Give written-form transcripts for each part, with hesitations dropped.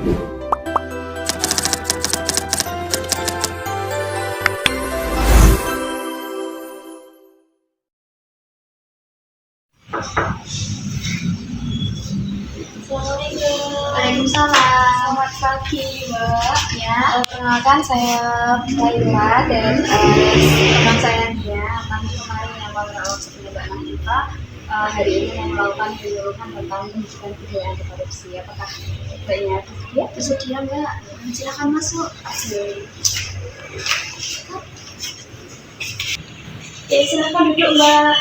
Assalamualaikum. Waalaikumsalam. Selamat pagi, Mbak. Ya, Perkenalkan saya Laila dan teman saya Nia. Kami kemarin yang merawat sebagai anak kita hari ini yang melakukan penyuluhan tentang pendidikan budaya anti korupsi. Apakah Mbaknya bersedia? bersedia Mbak? Silakan masuk. Ya, silakan duduk, Mbak.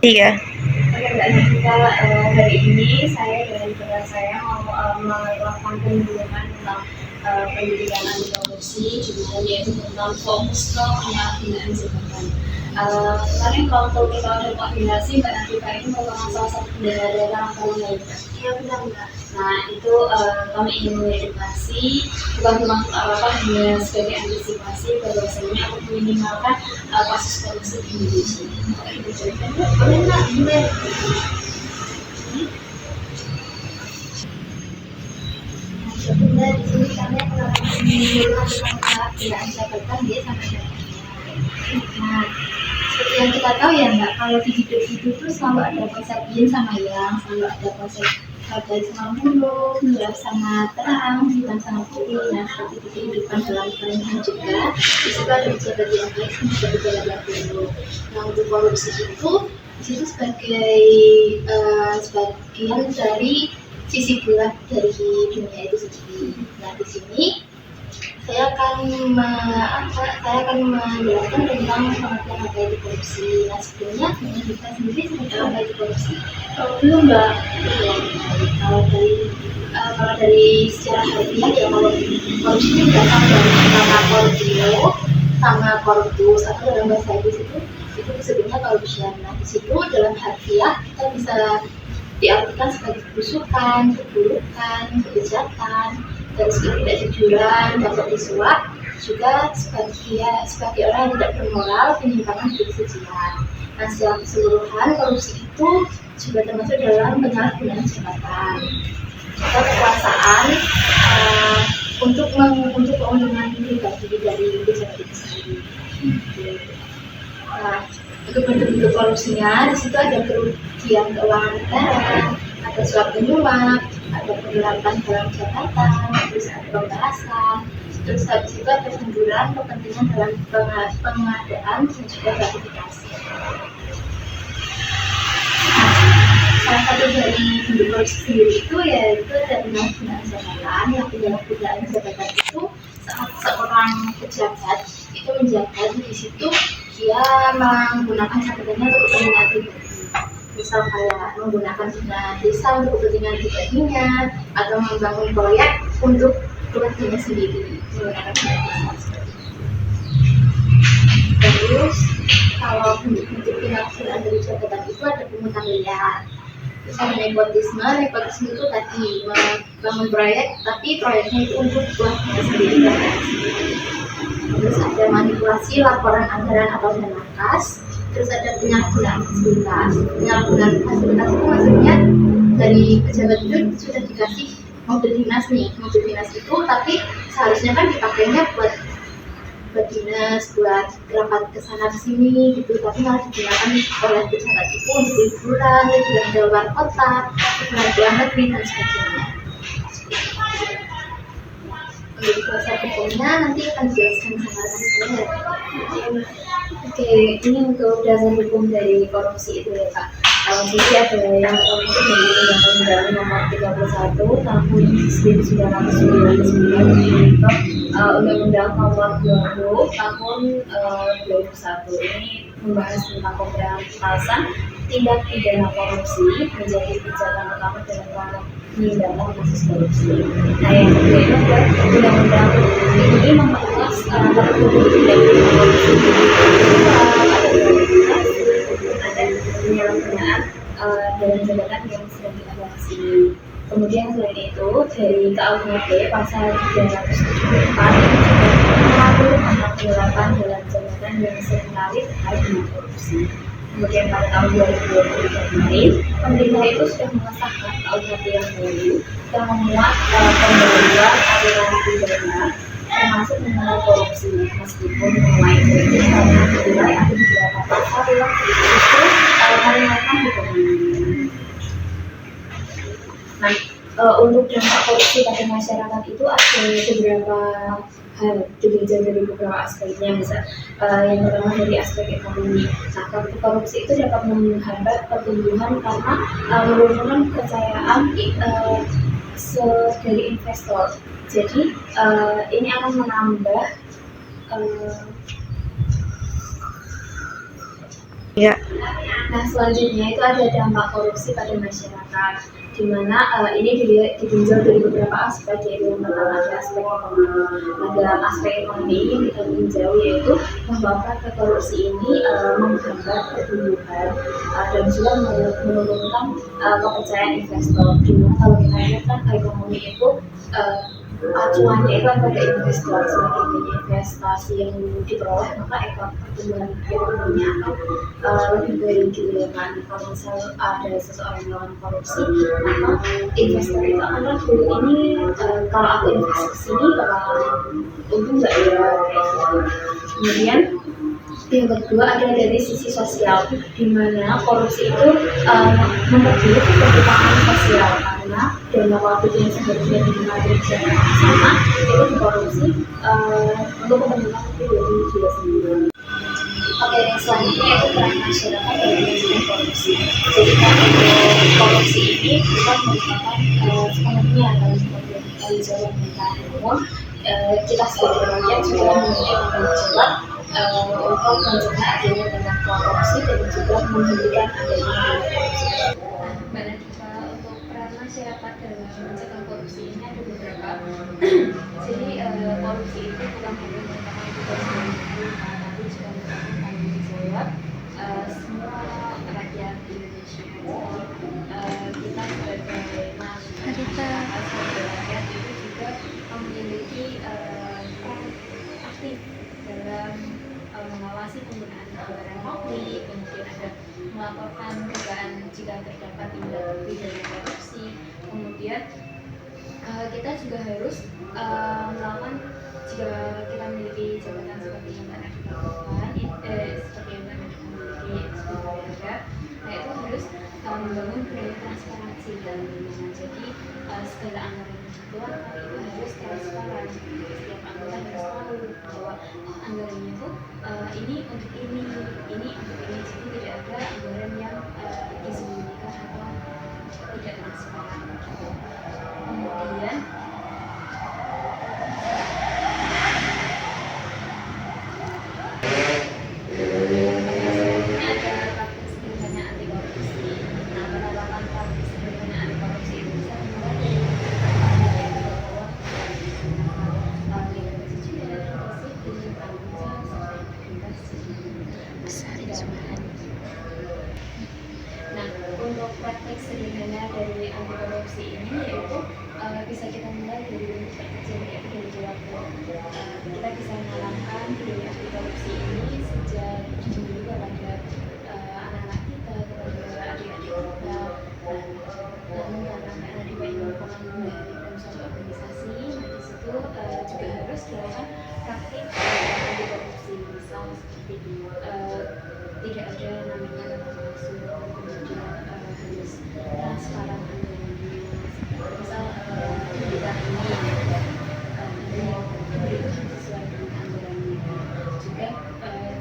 Iya. Oke, Mbak Nafita, hari ini saya dan teman saya mau melakukan penyuluhan tentang pendidikan anti korupsi, yaitu tentang fokus ke penyalahgunaan jabatan. Kemarin waktu kita ada koordinasi, Mbak Nafita itu merupakan salah satu daerah laporan ya. Iya benar Mbak. Nah, itu kami ingin mengedukasi, bukan bermaksud apa-apa, hanya sebagai antisipasi bahwasanya untuk meminimalkan kasus korupsi di Indonesia. Boleh Mbak? Boleh. Jadi Mbak, di sini kami akan melakukan pengadaan jabatan dia sampai jabatan. Nah, seperti yang kita tahu ya Mbak, kalau di hidup tuh selalu ada konsep yin sama yang, selalu ada konsep baik sama buruk, gelap sama terang, hitam sama putih. Nah, seperti itu kehidupan dalam pernikahan juga. Di situ ada pejabat yang baik dan juga pejabat yang buruk. Nah, untuk korupsi itu di situ sebagai sebagian dari sisi gelap dari dunia itu sendiri. Nah, di sini saya akan menjelaskan tentang pengertian apa itu korupsi. Nah, sebelumnya kita sendiri seperti apa itu korupsi? Belum, Mbak. Ya, kalau dari secara harfiah ya, kalau korupsi itu datang dari kata korupio sama koruptus, atau dalam bahasa Inggris itu disebutnya corruption. Nah, di situ dalam harfiah kita bisa diartikan sebagai kebusukan, keburukan, kejahatan, dan ketidakjujuran, dapat disuap, juga sebagai orang yang tidak bermoral, penyimpangan berkesucian. Nah, secara keseluruhan korupsi itu juga termasuk dalam penyalahgunaan jabatan atau kekuasaan untuk keuntungan pribadi dari pejabat itu sendiri. Nah, untuk bentuk-bentuk korupsinya di situ ada kerugian keuangan negara, ada suap menyuap, ada penggelapan dalam jabatan, terus ada pembalasan, terus habis itu ada penjualan kepentingan dalam pengadaan dan juga gratifikasi. Salah satu dari bentuk korupsi sendiri itu yaitu ada penyalahgunaan jabatan. Yang penyalahgunaan jabatan itu saat seorang pejabat itu menjabat di situ dia menggunakan jabatannya untuk kepentingan pribadi. Misal kayak menggunakan dana desa untuk kepentingan pribadinya atau membangun proyek untuk kepentingan sendiri menggunakan dana desa. Terus kalau bentuk penyalahgunaan dari jabatan itu ada pungutan liar. Terus ada nepotisme itu tadi membangun proyek tapi proyeknya itu untuk kepentingan sendiri. Terus ada manipulasi laporan anggaran atau dana kas. Terus ada penyalahgunaan fasilitas. Penyalahgunaan fasilitas itu maksudnya dari pejabat itu sudah dikasih mobil dinas nih, mobil dinas itu tapi seharusnya kan dipakainya buat dinas, buat rapat kesana kesini gitu, tapi malah digunakan oleh pejabat itu untuk liburan ke luar kota, liburan ke luar negeri dan sebagainya. Untuk kuasa hukumnya nanti akan dijelaskan sama saya. Oke, ini untuk dasar hukum dari korupsi itu ya Pak. Jadi ada yang itu dari Undang-Undang Nomor 31 Tahun 1999 untuk Undang-Undang Nomor 20 Tahun 2001 ini membahas tentang pemberantasan tindak pidana korupsi menjadi kejahatan utama dalam penindakan kasus korupsi. Nah, yang kedua itu adalah Undang-Undang ini memperluas terhadap tindak pidana korupsi. Ada penyalahgunaan dalam jabatan yang sedang kita bahas ini. Kemudian selain itu dari KUHP pasal 374 ini juga mengatur tentang penyerapan dalam jabatan yang seringkali terkait dengan korupsi. Kemudian pada tahun 2023 kemarin, pemerintah itu sudah mengesahkan KUHP yang baru yang memuat pembaruan aturan pidana termasuk mengenai korupsi, meskipun mulai kritis karena dinilai ada beberapa pasal yang justru meringankan hukuman. Nah, untuk dampak korupsi pada masyarakat itu ada beberapa hal dilihat dari beberapa aspeknya. Misal yang pertama dari aspek ekonomi. Nah, korupsi itu dapat menghambat pertumbuhan karena menurunkan kepercayaan dari investor. Jadi ini akan menambah Nah, selanjutnya itu ada dampak korupsi pada masyarakat, di mana ini ditinjau dari beberapa aspek, yaitu yang pertama ada aspek ekonomi. Nah, dalam aspek ekonomi ini kita tinjau yaitu bahwa praktek korupsi ini menghambat pertumbuhan dan juga menurunkan kepercayaan investor. Dimana kalau kita lihat kan ekonomi itu acuannya itu pada investor, semakin banyak investasi yang diperoleh maka pertumbuhan ekonominya akan lebih baik gitu ya kan. Kalau misal ada seseorang yang melakukan korupsi maka investor itu akan ragu, ini kalau aku investasi ke sini bakal untung nggak ya, kayak gitu. Kemudian yang kedua ada dari sisi sosial, di mana korupsi itu memperburuk ketimpangan sosial karena dana publik yang seharusnya digunakan secara sama itu dikorupsi untuk kepentingan pribadi dia sendiri. Oke, yang selanjutnya itu peran masyarakat dalam mencegah korupsi. Jadi kan untuk korupsi ini bukan merupakan sepenuhnya dalam tanggung jawab kita, namun kita sebagai rakyat juga memiliki tanggung jawab untuk mencegah adanya tindak korupsi dan juga menghentikan adanya korupsi. Mbak Nadika, untuk peran masyarakat dalam mencegah korupsi ini ada beberapa. Jadi korupsi itu bukan hanya merupakan tugas dari pemerintah, tapi juga merupakan tanggung jawab semua rakyat Indonesia. Jadi kita sebagai masyarakat, sebagai rakyat itu juga memiliki peran aktif dalam mengawasi penggunaan anggaran publik, kemudian ada melaporkan dugaan jika terdapat tindak pidana korupsi, kemudian kita juga harus melakukan jika kita memiliki jabatan seperti yang Mbak Nadika lakukan, seperti yang Mbak Nadika miliki sebagai warga, nah itu harus membangun budaya transparansi dalam lingkungan. Jadi segala anggaran yang dikeluarkan itu harus transparan. Setiap anggota harus tahu bahwa anggarannya itu ini untuk ini untuk ini. Jadi tidak ada anggaran yang disembunyikan atau tidak transparan. Kemudian untuk praktek sederhana dari anti korupsi ini yaitu bisa kita mulai dari bentuk kecil, yaitu dari keluarga. Kita bisa menanamkan budaya anti korupsi ini sejak dini kepada anak-anak kita, kepada adik-adik kita. Namun karena Mbak Nadika ini merupakan dari dalam suatu organisasi, nah di situ juga harus dilakukan praktik anti korupsi, misal seperti tidak ada namanya termasuk, kemudian harus transparan anggarannya. Misal kita ini diberikan sesuai dengan anggarannya, juga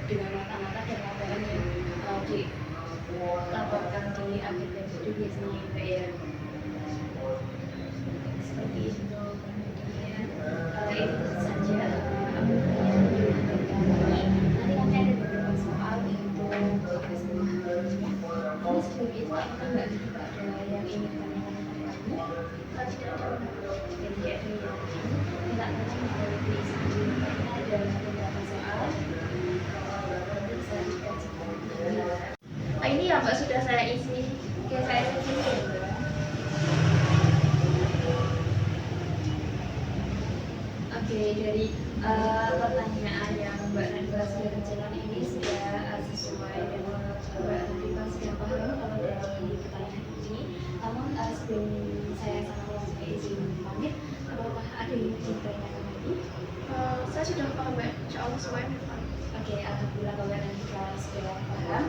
dengan mata-mata dan laporan yang dilaporkan di akhir dari itu biasanya bayar seperti itu. Kemudian itu saja aku nanti kami ada beberapa soal untuk tugas memahaminya. Ini sebelum itu apakah Mbak Nadika ada yang ingin ditanyakan kepada kami? Jadi ada yang minta tanya dari sebelumnya ada beberapa soal bisa dikajikan. Ini ya Mbak sudah saya isi. Oke, saya isi dulu. Oke, dari pertanyaan yang Mbak Nadifa sudah kerjakan ini sudah sesuai dan Mbak Nadifa sudah paham kalau dari pertanyaan ini. Namun sebelum saya sama langsung izin pamit, apakah ada yang ingin ditanyakan lagi? Saya sudah paham Mbak, insya Allah semuanya paham. Oke, alhamdulillah kalau Nadifa sudah paham.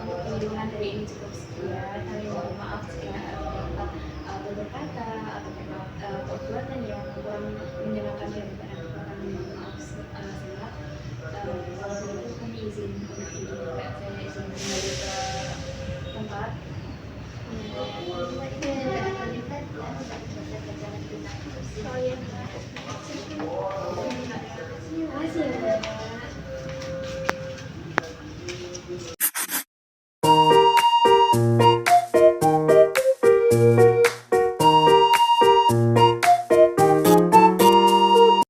Untuk penyambungan dari ini cukup sekian. Kami mohon maaf jika terdapat tutur kata atau memang perbuatan yang kurang menyenangkan dari Mbak Nadifa. Kami mohon maaf sangat. Kalau begitu kami izin untuk diri Mbak. Saya izin kembali ke tempat. Terima kasih. Oh iya.